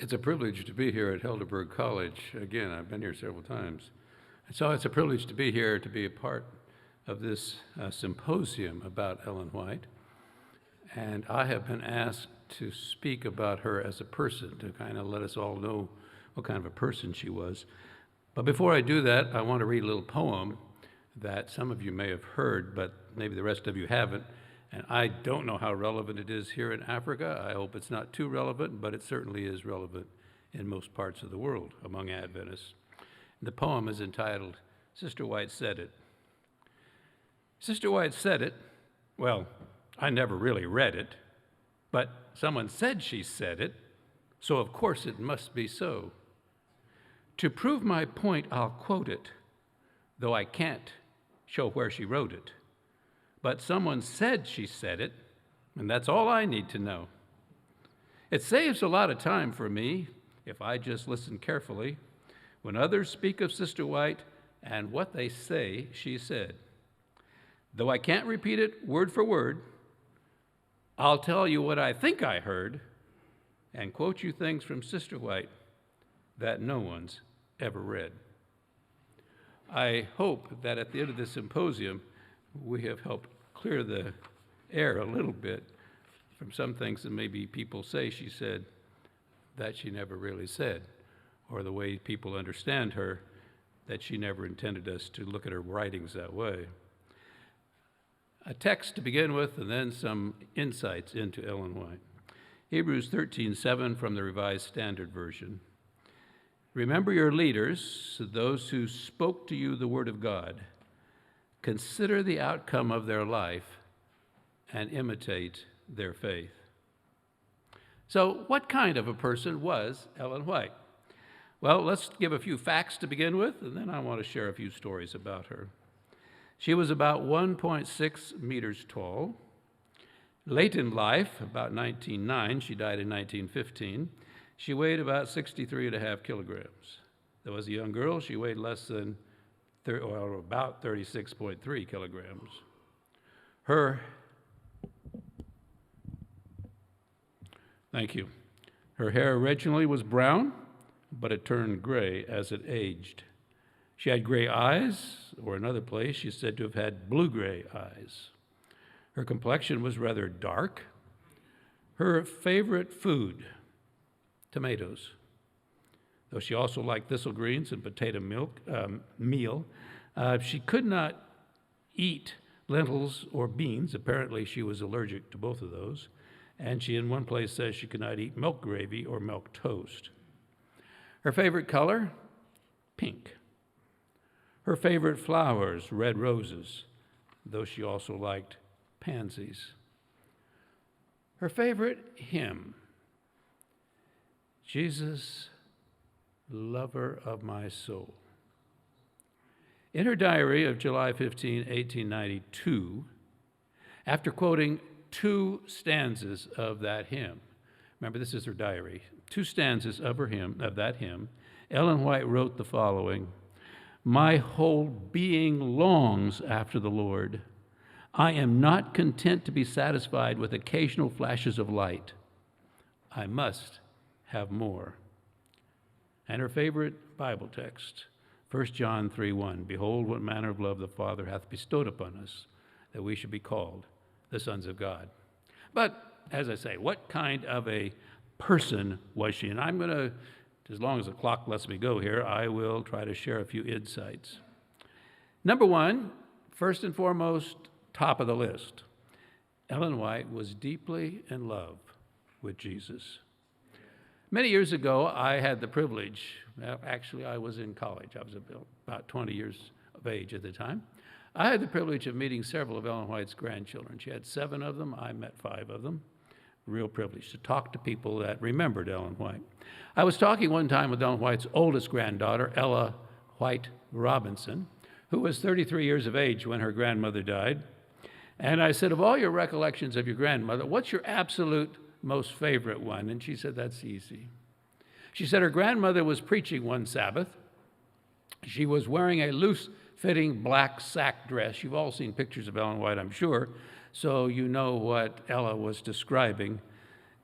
It's a privilege to be here at Helderberg College. Again, I've been here several times. And so it's a privilege to be here to be a part of this symposium about Ellen White. And I have been asked to speak about her as a person, to kind of let us all know what kind of a person she was. But before I do that, I want to read a little poem that some of you may have heard, but maybe the rest of you haven't. And I don't know how relevant it is here in Africa. I hope it's not too relevant, but it certainly is relevant in most parts of the world among Adventists. The poem is entitled, Sister White Said It. Sister White said it. Well, I never really read it, but someone said she said it, so of course it must be so. To prove my point, I'll quote it, though I can't show where she wrote it. But someone said she said it, and that's all I need to know. It saves a lot of time for me if I just listen carefully when others speak of Sister White and what they say she said. Though I can't repeat it word for word, I'll tell you what I think I heard and quote you things from Sister White that no one's ever read. I hope that at the end of this symposium, we have helped clear the air a little bit from some things that maybe people say she said that she never really said, or the way people understand her, that she never intended us to look at her writings that way. A text to begin with, and then some insights into Ellen White. Hebrews 13:7 from the Revised Standard Version. Remember your leaders, those who spoke to you the word of God. Consider the outcome of their life and imitate their faith. So, what kind of a person was Ellen White? Well, let's give a few facts to begin with, and then I want to share a few stories about her. She was about 1.6 meters tall. Late in life, about 1909, she died in 1915, she weighed about 63.5 kilograms. Though as a young girl, she weighed less than about 36.3 kilograms. Her hair originally was brown, but it turned gray as it aged. She had gray eyes, or another place she's said to have had blue-gray eyes. Her complexion was rather dark. Her favorite food, tomatoes. Though she also liked thistle greens and potato meal, she could not eat lentils or beans. Apparently, she was allergic to both of those. And she, in one place, says she could not eat milk gravy or milk toast. Her favorite color, pink. Her favorite flowers, red roses, though she also liked pansies. Her favorite hymn, Jesus, lover of my soul. In her diary of July 15, 1892, after quoting 2 stanzas of that hymn, remember this is her diary, 2 stanzas of that hymn, Ellen White wrote the following: My whole being longs after the Lord. I am not content to be satisfied with occasional flashes of light. I must have more. And her favorite Bible text, 1 John 3:1, Behold what manner of love the Father hath bestowed upon us, that we should be called the sons of God. But, as I say, what kind of a person was she? And I'm going to, as long as the clock lets me go here, I will try to share a few insights. Number one, first and foremost, top of the list, Ellen White was deeply in love with Jesus. Many years ago, I had the privilege, actually I was in college, I was about 20 years of age at the time. I had the privilege of meeting several of Ellen White's grandchildren. She had 7 of them, I met 5 of them. Real privilege to talk to people that remembered Ellen White. I was talking one time with Ellen White's oldest granddaughter, Ella White Robinson, who was 33 years of age when her grandmother died. And I said, of all your recollections of your grandmother, what's your absolute most favorite one? And she said, that's easy. She said her grandmother was preaching one Sabbath. She was wearing a loose-fitting black sack dress. You've all seen pictures of Ellen White, I'm sure, so you know what Ella was describing.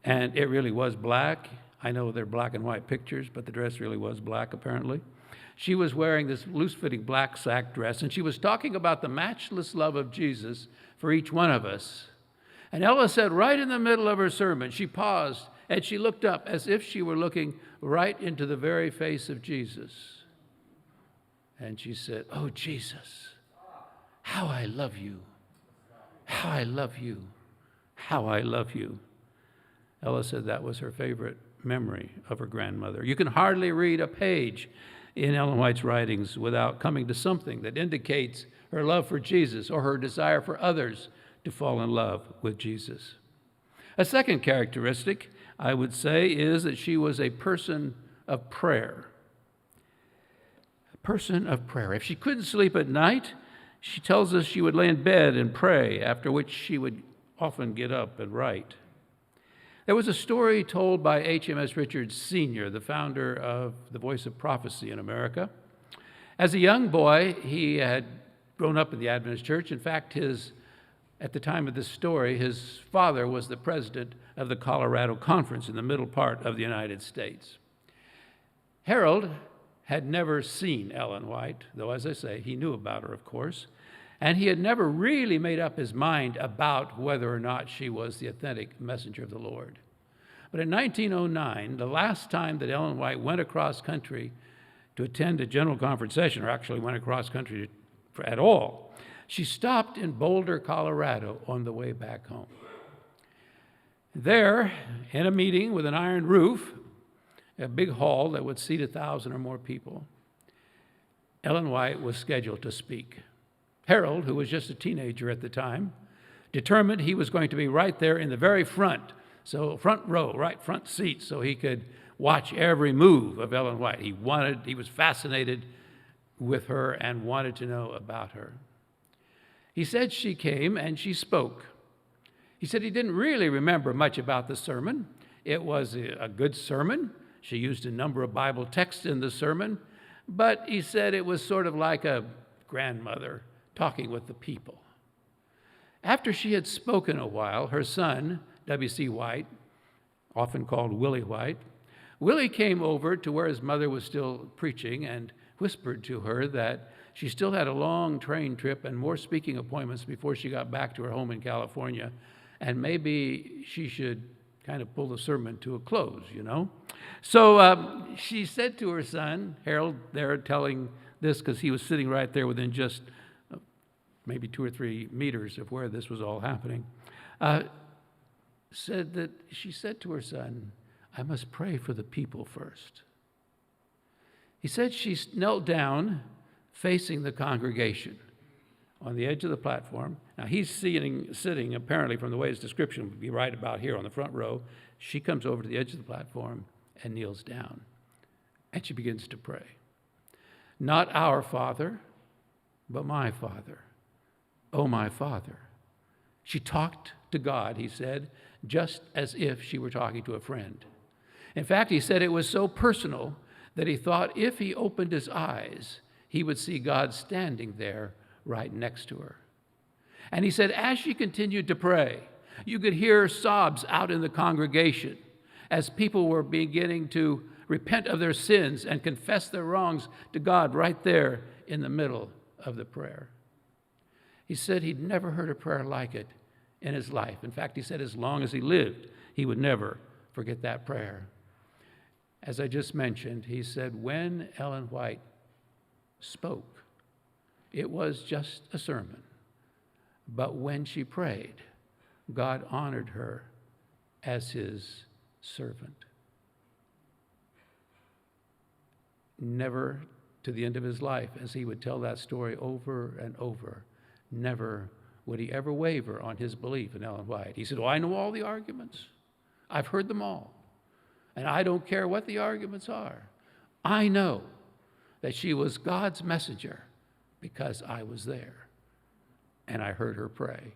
And it really was black, I know they're black and white pictures, but the dress really was black, apparently. She was wearing this loose-fitting black sack dress, and she was talking about the matchless love of Jesus for each one of us. And Ella said right in the middle of her sermon, she paused, and she looked up as if she were looking right into the very face of Jesus. And she said, "Oh, Jesus, how I love you. How I love you. How I love you." Ella said that was her favorite memory of her grandmother. You can hardly read a page in Ellen White's writings without coming to something that indicates her love for Jesus or her desire for others to fall in love with Jesus. A second characteristic, I would say, is that she was a person of prayer. A person of prayer. If she couldn't sleep at night, she tells us she would lay in bed and pray, after which she would often get up and write. There was a story told by H.M.S. Richards Sr., the founder of the Voice of Prophecy in America. As a young boy, he had grown up in the Adventist church. In fact, at the time of this story, his father was the president of the Colorado Conference in the middle part of the United States. Harold had never seen Ellen White, though, as I say, he knew about her, of course, and he had never really made up his mind about whether or not she was the authentic messenger of the Lord. But in 1909, the last time that Ellen White went across country to attend a General Conference session, or actually went across country at all, she stopped in Boulder, Colorado on the way back home. There, in a meeting with an iron roof, a big hall that would seat 1,000 or more people, Ellen White was scheduled to speak. Harold, who was just a teenager at the time, determined he was going to be right there in the very front, so front row, right front seat, so he could watch every move of Ellen White. He was fascinated with her and wanted to know about her. He said she came and she spoke. He said he didn't really remember much about the sermon. It was a good sermon. She used a number of Bible texts in the sermon, but he said it was sort of like a grandmother talking with the people. After she had spoken a while, her son, W.C. White, often called Willie White, Willie came over to where his mother was still preaching and whispered to her that she still had a long train trip and more speaking appointments before she got back to her home in California, and maybe she should kind of pull the sermon to a close, you know. So she said to her son, Harold, there telling this because he was sitting right there within just maybe 2 or 3 meters of where this was all happening, she said to her son, "I must pray for the people first." He said she knelt down facing the congregation on the edge of the platform. Now he's sitting apparently from the way his description would be right about here on the front row. She comes over to the edge of the platform and kneels down, and she begins to pray. "Not our Father, but my Father. Oh, my Father." She talked to God, he said, just as if she were talking to a friend. In fact, he said it was so personal that he thought if he opened his eyes, he would see God standing there right next to her. And he said as she continued to pray, you could hear sobs out in the congregation as people were beginning to repent of their sins and confess their wrongs to God right there in the middle of the prayer. He said he'd never heard a prayer like it in his life. In fact, he said as long as he lived, he would never forget that prayer. As I just mentioned, he said when Ellen White spoke, it was just a sermon. But when she prayed, God honored her as his servant. Never, to the end of his life, as he would tell that story over and over, never would he ever waver on his belief in Ellen White. He said, I know all the arguments. I've heard them all. And I don't care what the arguments are. I know that she was God's messenger because I was there. And I heard her pray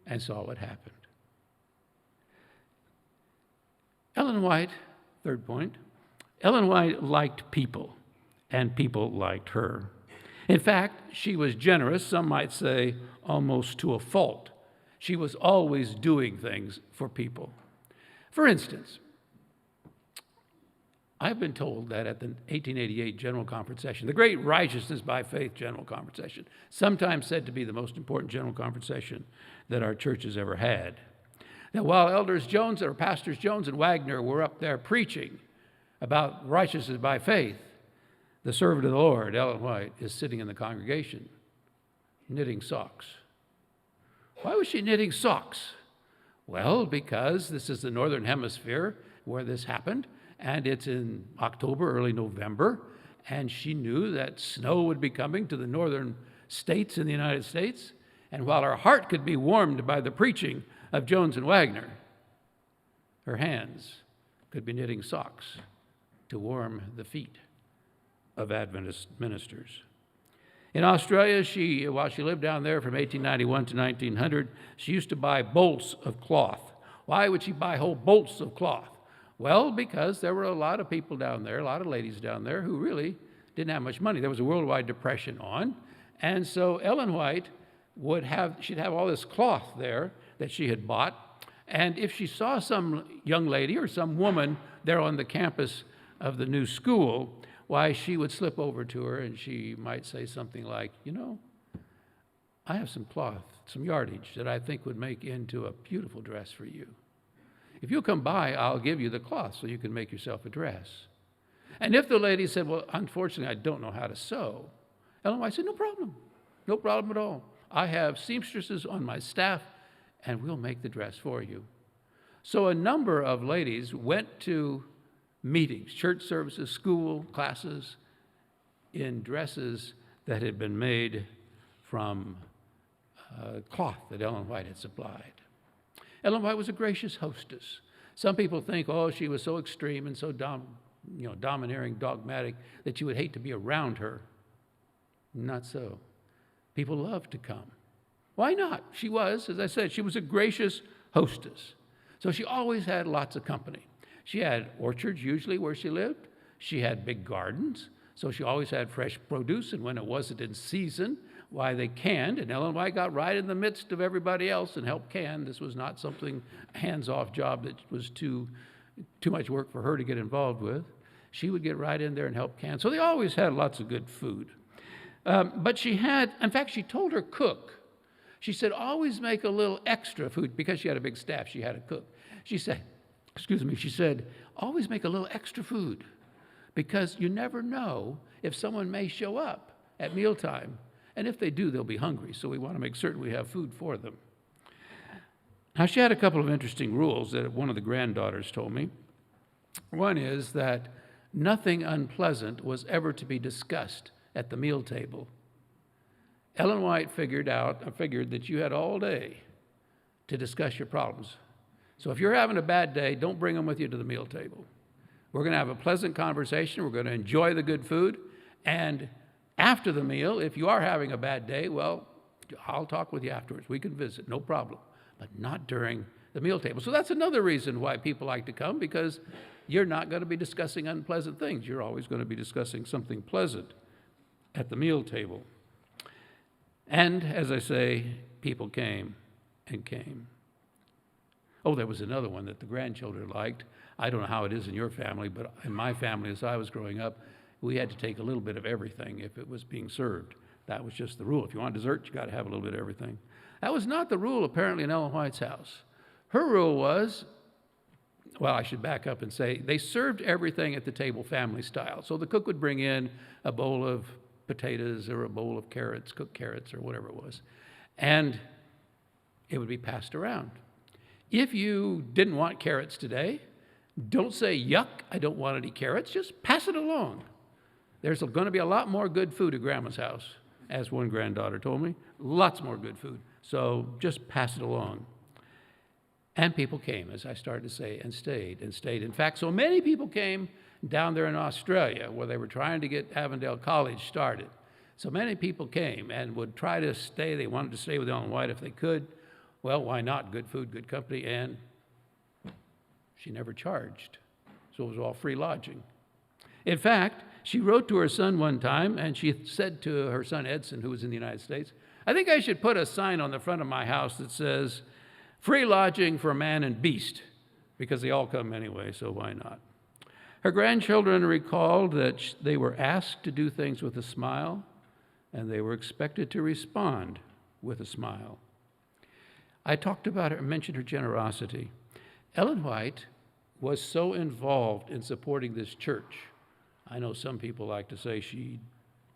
and saw what happened. Ellen White, third point, Ellen White liked people, and people liked her. In fact, she was generous, some might say almost to a fault. She was always doing things for people. For instance, I've been told that at the 1888 General Conference session, the great Righteousness by Faith General Conference session, sometimes said to be the most important General Conference session that our church has ever had, that while Elders Jones or Pastors Jones and Wagner were up there preaching about righteousness by faith, the servant of the Lord, Ellen White, is sitting in the congregation knitting socks. Why was she knitting socks? Well, because this is the Northern Hemisphere where this happened, and it's in October, early November, and she knew that snow would be coming to the northern states in the United States, and while her heart could be warmed by the preaching of Jones and Wagner, her hands could be knitting socks to warm the feet of Adventist ministers. In Australia, while she lived down there from 1891 to 1900, she used to buy bolts of cloth. Why would she buy whole bolts of cloth? Well, because there were a lot of people down there, a lot of ladies down there who really didn't have much money. There was a worldwide depression on, and so Ellen White she'd have all this cloth there that she had bought, and if she saw some young lady or some woman there on the campus of the new school, why, she would slip over to her and she might say something like, you know, I have some cloth, some yardage that I think would make into a beautiful dress for you. If you'll come by, I'll give you the cloth so you can make yourself a dress. And if the lady said, well, unfortunately, I don't know how to sew, Ellen White said, no problem at all. I have seamstresses on my staff, and we'll make the dress for you. So a number of ladies went to meetings, church services, school classes, in dresses that had been made from cloth that Ellen White had supplied. Ellen White was a gracious hostess. Some people think, oh, she was so extreme and so domineering, dogmatic, that you would hate to be around her. Not so. People loved to come. Why not? She was, as I said, she was a gracious hostess. So she always had lots of company. She had orchards usually where she lived. She had big gardens, so she always had fresh produce, and when it wasn't in season, why, they canned, and Ellen White got right in the midst of everybody else and helped can. This was not something, a hands-off job that was too much work for her to get involved with. She would get right in there and help can. So they always had lots of good food. But she had, in fact, she told her cook, she said, always make a little extra food, because she had a big staff, she had a cook. She said, always make a little extra food, because you never know if someone may show up at mealtime. And if they do, they'll be hungry, so we want to make certain we have food for them. Now, she had a couple of interesting rules that one of the granddaughters told me. One is that nothing unpleasant was ever to be discussed at the meal table. Ellen White figured that you had all day to discuss your problems. So if you're having a bad day, don't bring them with you to the meal table. We're going to have a pleasant conversation. We're going to enjoy the good food. And after the meal, if you are having a bad day, well, I'll talk with you afterwards. We can visit, no problem. But not during the meal table. So that's another reason why people like to come, because you're not going to be discussing unpleasant things. You're always going to be discussing something pleasant at the meal table. And as I say, people came and came. Oh, there was another one that the grandchildren liked. I don't know how it is in your family, but in my family, as I was growing up, we had to take a little bit of everything if it was being served. That was just the rule. If you want dessert, you got to have a little bit of everything. That was not the rule, apparently, in Ellen White's house. Her rule was, well, I should back up and say, they served everything at the table family style. So the cook would bring in a bowl of potatoes or a bowl of carrots, cooked carrots or whatever it was, and it would be passed around. If you didn't want carrots today, don't say, yuck, I don't want any carrots, just pass it along. There's going to be a lot more good food at Grandma's house, as one granddaughter told me. Lots more good food. So just pass it along. And people came, as I started to say, and stayed and stayed. In fact, so many people came down there in Australia where they were trying to get Avondale College started. So many people came and would try to stay. They wanted to stay with Ellen White if they could. Well, why not? Good food, good company, and she never charged. So it was all free lodging. In fact, she wrote to her son one time, and she said to her son Edson, who was in the United States, I think I should put a sign on the front of my house that says, free lodging for man and beast, because they all come anyway, so why not? Her grandchildren recalled that they were asked to do things with a smile, and they were expected to respond with a smile. I talked about her, mentioned her generosity. Ellen White was so involved in supporting this church. I know some people like to say she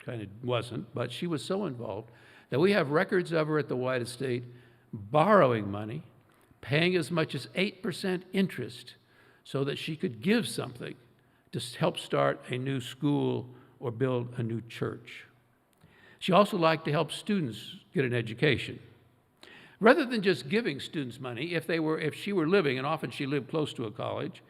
kind of wasn't, but she was so involved that we have records of her at the White Estate borrowing money, paying as much as 8% interest so that she could give something to help start a new school or build a new church. She also liked to help students get an education. Rather than just giving students money, if she were living, and often she lived close to a college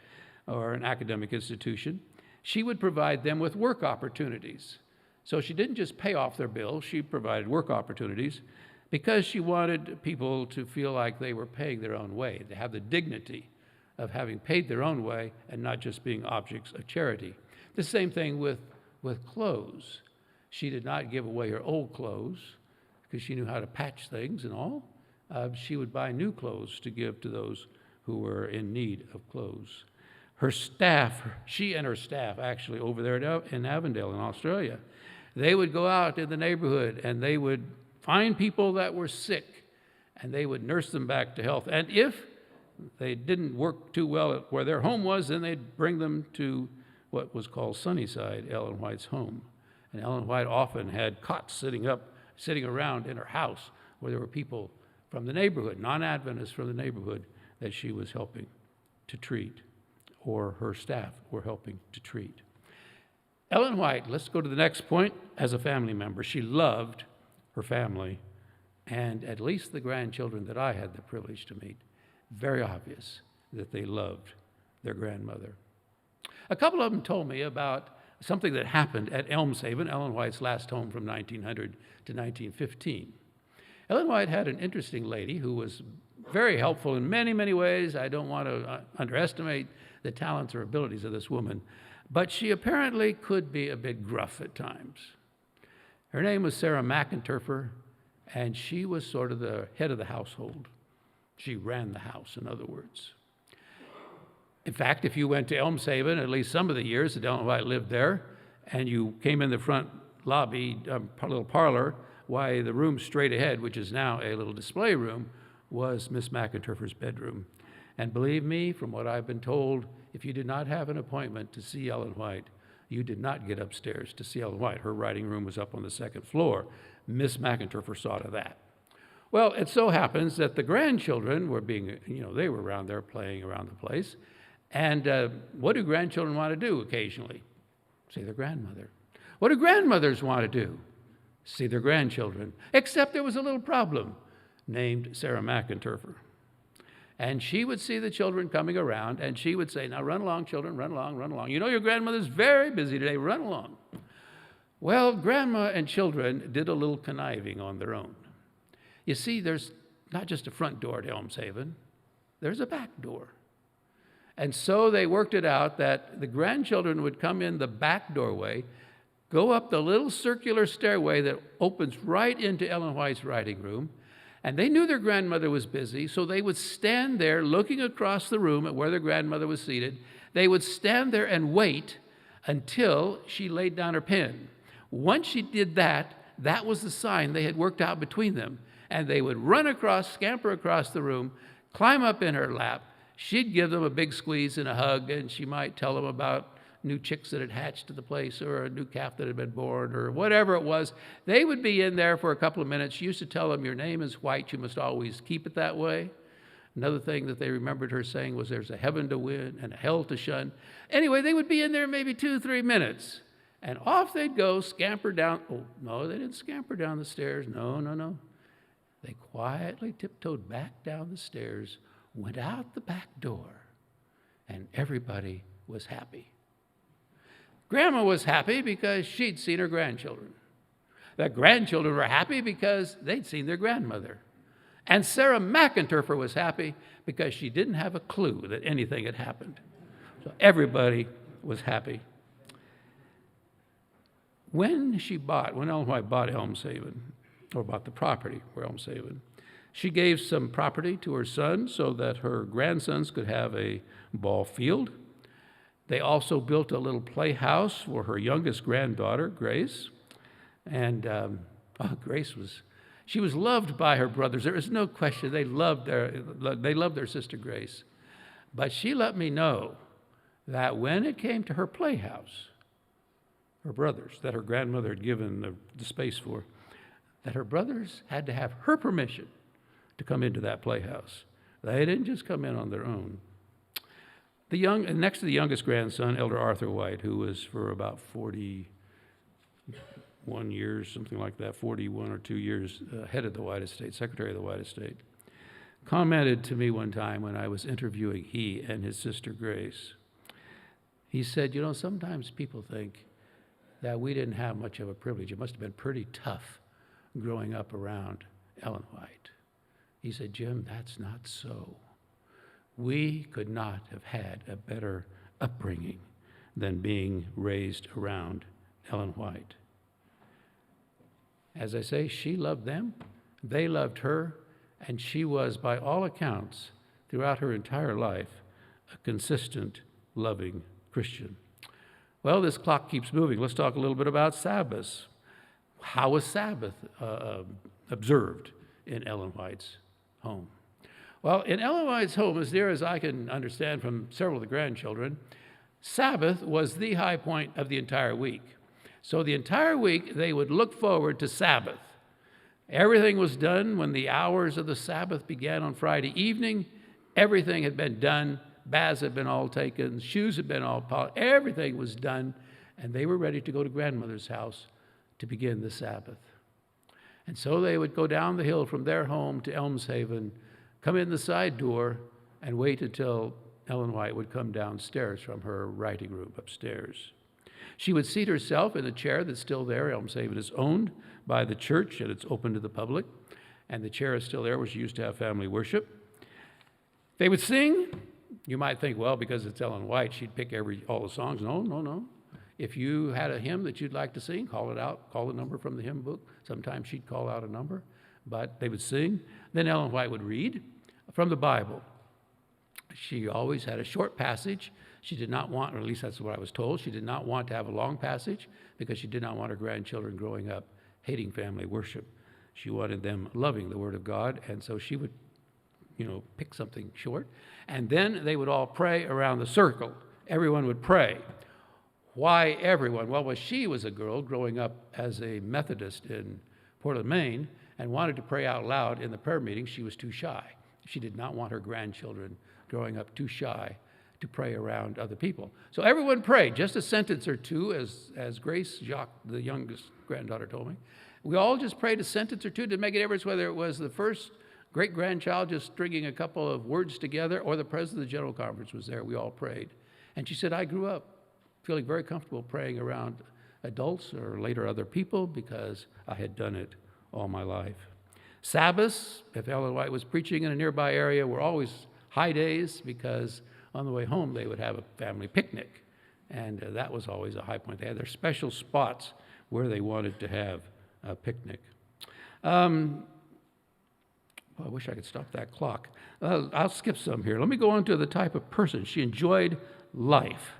or an academic institution, she would provide them with work opportunities. So she didn't just pay off their bills, she provided work opportunities because she wanted people to feel like they were paying their own way, to have the dignity of having paid their own way and not just being objects of charity. The same thing with clothes. She did not give away her old clothes because she knew how to patch things and all. She would buy new clothes to give to those who were in need of clothes. Her staff, she and her staff actually over there in Avondale in Australia, they would go out in the neighborhood and they would find people that were sick and they would nurse them back to health. And if they didn't work too well at where their home was, then they'd bring them to what was called Sunnyside, Ellen White's home. And Ellen White often had cots sitting around in her house where there were people from the neighborhood, non-Adventists from the neighborhood, that she was helping to treat, or her staff were helping to treat. Ellen White, let's go to the next point, as a family member. She loved her family, and at least the grandchildren that I had the privilege to meet, very obvious that they loved their grandmother. A couple of them told me about something that happened at Elmshaven, Ellen White's last home from 1900 to 1915. Ellen White had an interesting lady who was very helpful in many, many ways. I don't want to underestimate the talents or abilities of this woman, but she apparently could be a bit gruff at times. Her name was Sarah McInturfer, and she was sort of the head of the household. She ran the house, in other words. In fact, if you went to Elmshaven, at least some of the years that Ellen White lived there, and you came in the front lobby, little parlor, why the room straight ahead, which is now a little display room, was Miss McInturfer's bedroom. And believe me, from what I've been told, if you did not have an appointment to see Ellen White, you did not get upstairs to see Ellen White. Her writing room was up on the second floor. Miss McInturfer saw to that. Well, it so happens that the grandchildren were they were around there playing around the place. And what do grandchildren want to do occasionally? See their grandmother. What do grandmothers want to do? See their grandchildren. Except there was a little problem named Sarah McInturfer. And she would see the children coming around, and she would say, "Now run along, children, run along, run along. You know your grandmother's very busy today, run along." Well, grandma and children did a little conniving on their own. You see, there's not just a front door to Elmshaven, there's a back door. And so they worked it out that the grandchildren would come in the back doorway, go up the little circular stairway that opens right into Ellen White's writing room, and they knew their grandmother was busy, so they would stand there looking across the room at where their grandmother was seated. They would stand there and wait until she laid down her pen. Once she did that, that was the sign they had worked out between them. And they would run across, scamper across the room, climb up in her lap. She'd give them a big squeeze and a hug, and she might tell them about new chicks that had hatched to the place or a new calf that had been born or whatever it was. They would be in there for a couple of minutes. She used to tell them, "Your name is White. You must always keep it that way." Another thing that they remembered her saying was, "There's a heaven to win and a hell to shun." Anyway, they would be in there maybe 2-3 minutes. And off they'd go, scamper down. Oh, no, they didn't scamper down the stairs. No. They quietly tiptoed back down the stairs, went out the back door, and everybody was happy. Grandma was happy because she'd seen her grandchildren. The grandchildren were happy because they'd seen their grandmother. And Sarah McInturfer was happy because she didn't have a clue that anything had happened. So everybody was happy. When Ellen White bought Elmshaven, or bought the property for Elmshaven, she gave some property to her son so that her grandsons could have a ball field. They also built a little playhouse for her youngest granddaughter, Grace. And Grace she was loved by her brothers. There is no question they loved their sister Grace. But she let me know that when it came to her playhouse, her brothers, that her grandmother had given the space for, that her brothers had to have her permission to come into that playhouse. They didn't just come in on their own. Next to the youngest grandson, Elder Arthur White, who was for about 41 years, something like that, 41 or 2 years head of the White Estate, secretary of the White Estate, commented to me one time when I was interviewing he and his sister Grace. He said, sometimes people think that we didn't have much of a privilege. It must have been pretty tough growing up around Ellen White. He said, Jim, that's not so. We could not have had a better upbringing than being raised around Ellen White. As I say, she loved them, they loved her, and she was, by all accounts, throughout her entire life, a consistent, loving Christian. Well, this clock keeps moving. Let's talk a little bit about Sabbath. How was Sabbath observed in Ellen White's home? Well, in Ellen White's home, as near as I can understand from several of the grandchildren, Sabbath was the high point of the entire week. So the entire week, they would look forward to Sabbath. Everything was done when the hours of the Sabbath began on Friday evening. Everything had been done. Baths had been all taken. Shoes had been all polished. Everything was done. And they were ready to go to grandmother's house to begin the Sabbath. And so they would go down the hill from their home to Elmshaven, come in the side door, and wait until Ellen White would come downstairs from her writing room upstairs. She would seat herself in a chair that's still there. Elmshaven is owned by the church, and it's open to the public. And the chair is still there where she used to have family worship. They would sing. You might think, well, because it's Ellen White, she'd pick all the songs. No. If you had a hymn that you'd like to sing, call it out, call the number from the hymn book. Sometimes she'd call out a number, but they would sing. Then Ellen White would read from the Bible. She always had a short passage. She did not want, or at least that's what I was told, she did not want to have a long passage because she did not want her grandchildren growing up hating family worship. She wanted them loving the Word of God, and so she would, pick something short. And then they would all pray around the circle. Everyone would pray. Why everyone? Well, she was a girl growing up as a Methodist in Portland, Maine, and wanted to pray out loud in the prayer meeting. She was too shy. She did not want her grandchildren growing up too shy to pray around other people. So everyone prayed, just a sentence or two, as Grace Jacques, the youngest granddaughter, told me. We all just prayed a sentence or two to make a difference, whether it was the first great-grandchild just stringing a couple of words together or the president of the General Conference was there. We all prayed. And she said, I grew up feeling very comfortable praying around adults or later other people because I had done it all my life. Sabbaths, if Ellen White was preaching in a nearby area, were always high days because on the way home they would have a family picnic. And that was always a high point. They had their special spots where they wanted to have a picnic. I wish I could stop that clock. I'll skip some here. Let me go on to the type of person. She enjoyed life.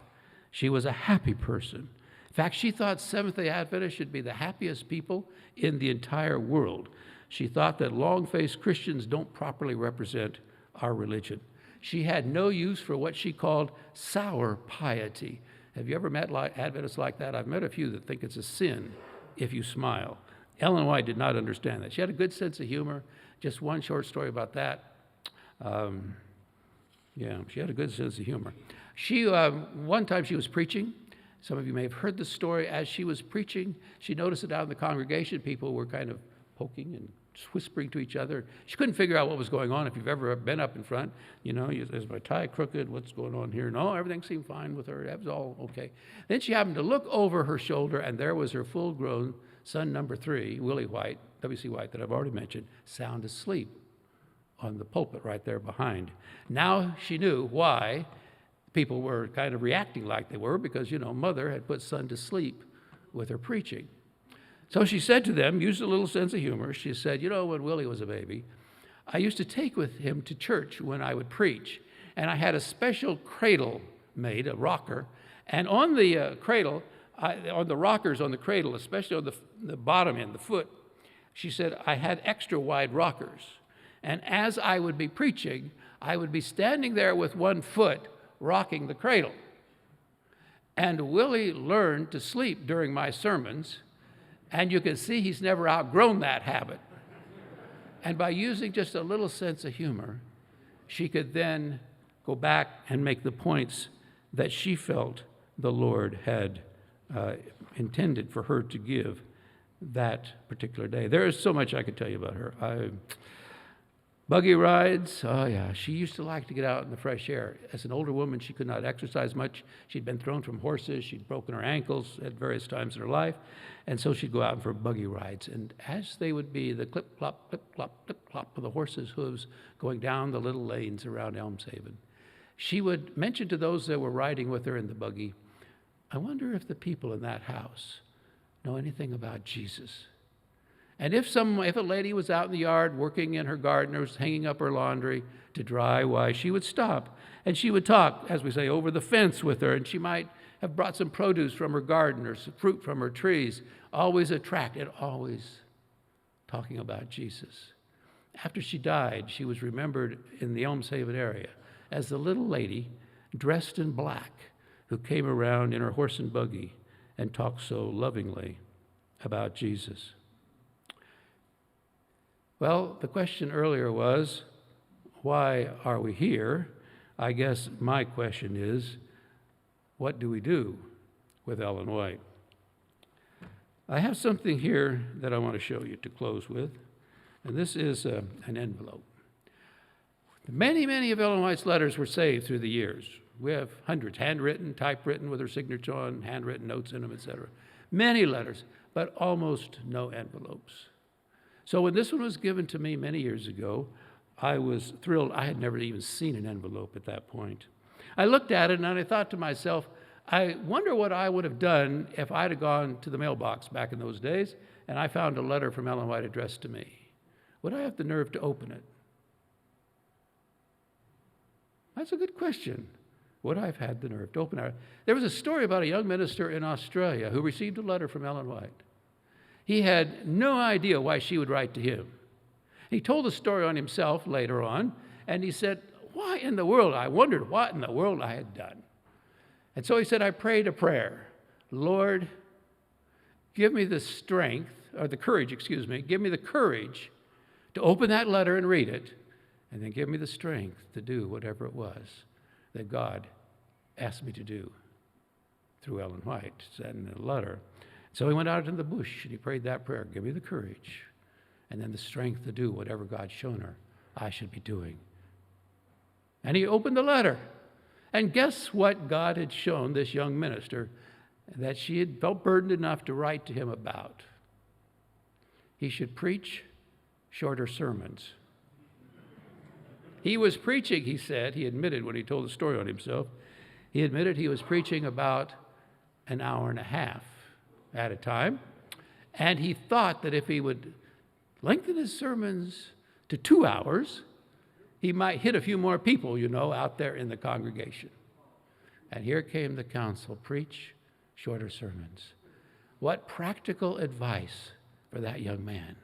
She was a happy person. In fact, she thought Seventh-day Adventists should be the happiest people in the entire world. She thought that long-faced Christians don't properly represent our religion. She had no use for what she called sour piety. Have you ever met Adventists like that? I've met a few that think it's a sin if you smile. Ellen White did not understand that. She had a good sense of humor. Just one short story about that. She had a good sense of humor. One time she was preaching. Some of you may have heard the story. As she was preaching, she noticed that out in the congregation, people were kind of poking and whispering to each other. She couldn't figure out what was going on. If you've ever been up in front, is my tie crooked? What's going on here? No, everything seemed fine with her. That was all okay. Then she happened to look over her shoulder, and there was her full-grown son number 3, Willie White, W.C. White, that I've already mentioned, sound asleep on the pulpit right there behind. Now she knew why people were kind of reacting like they were because, mother had put son to sleep with her preaching. So she said to them, used a little sense of humor, she said, when Willie was a baby, I used to take with him to church when I would preach, and I had a special cradle made, a rocker, and on the cradle, on the rockers on the cradle, especially on the bottom end, the foot, she said, I had extra wide rockers. And as I would be preaching, I would be standing there with one foot rocking the cradle. And Willie learned to sleep during my sermons, and you can see he's never outgrown that habit. And by using just a little sense of humor, she could then go back and make the points that she felt the Lord had intended for her to give that particular day. There is so much I could tell you about her. Buggy rides, oh yeah, she used to like to get out in the fresh air. As an older woman, she could not exercise much. She'd been thrown from horses. She'd broken her ankles at various times in her life. And so she'd go out for buggy rides. And as they would be the clip-clop, clip-clop, clip-clop of the horses' hooves going down the little lanes around Elmshaven, she would mention to those that were riding with her in the buggy, I wonder if the people in that house know anything about Jesus. And if a lady was out in the yard working in her garden or was hanging up her laundry to dry, why, she would stop and she would talk, as we say, over the fence with her, and she might have brought some produce from her garden or some fruit from her trees, always talking about Jesus. After she died, she was remembered in the Elmshaven area as the little lady dressed in black who came around in her horse and buggy and talked so lovingly about Jesus. Well, the question earlier was, why are we here? I guess my question is, what do we do with Ellen White? I have something here that I want to show you to close with, and this is an envelope. Many, many of Ellen White's letters were saved through the years. We have hundreds, handwritten, typewritten with her signature on, handwritten notes in them, etc. Many letters, but almost no envelopes. So when this one was given to me many years ago, I was thrilled. I had never even seen an envelope at that point. I looked at it and I thought to myself, I wonder what I would have done if I'd have gone to the mailbox back in those days and I found a letter from Ellen White addressed to me. Would I have the nerve to open it? That's a good question. Would I have had the nerve to open it? There was a story about a young minister in Australia who received a letter from Ellen White. He had no idea why she would write to him. He told the story on himself later on, and he said, why in the world? I wondered what in the world I had done. And so he said, I prayed a prayer. Lord, give me the strength, or the courage, give me the courage to open that letter and read it, and then give me the strength to do whatever it was that God asked me to do through Ellen White, said in the letter. So he went out into the bush and he prayed that prayer, give me the courage and then the strength to do whatever God's shown her I should be doing. And he opened the letter. And guess what God had shown this young minister that she had felt burdened enough to write to him about? He should preach shorter sermons. He was preaching, he said, he admitted when he told the story on himself, he admitted he was preaching about an hour and a half at a time, and he thought that if he would lengthen his sermons to 2 hours, he might hit a few more people, out there in the congregation. And here came the counsel, preach shorter sermons. What practical advice for that young man.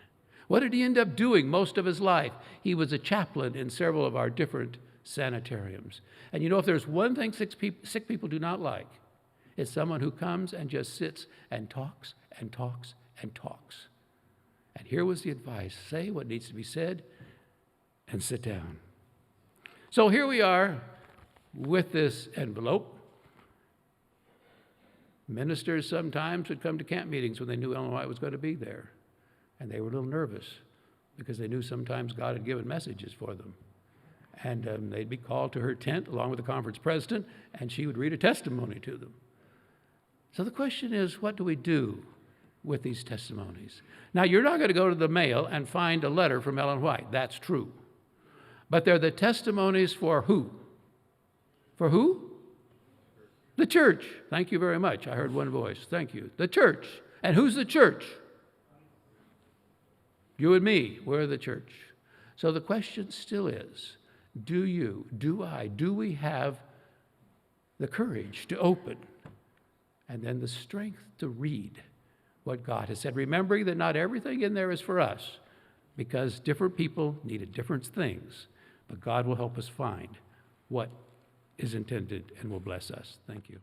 What did he end up doing most of his life? He was a chaplain in several of our different sanitariums. And if there's one thing sick people do not like, it's someone who comes and just sits and talks and talks and talks. And here was the advice. Say what needs to be said and sit down. So here we are with this envelope. Ministers sometimes would come to camp meetings when they knew Ellen White was going to be there. And they were a little nervous because they knew sometimes God had given messages for them. And they'd be called to her tent along with the conference president, and she would read a testimony to them. So the question is, what do we do with these testimonies? Now, you're not going to go to the mail and find a letter from Ellen White. That's true. But they're the testimonies for who? For who? The church. Thank you very much. I heard one voice. Thank you. The church. And who's the church? You and me. We're the church. So the question still is, do we have the courage to open, and then the strength to read what God has said, remembering that not everything in there is for us, because different people needed different things, but God will help us find what is intended and will bless us. Thank you.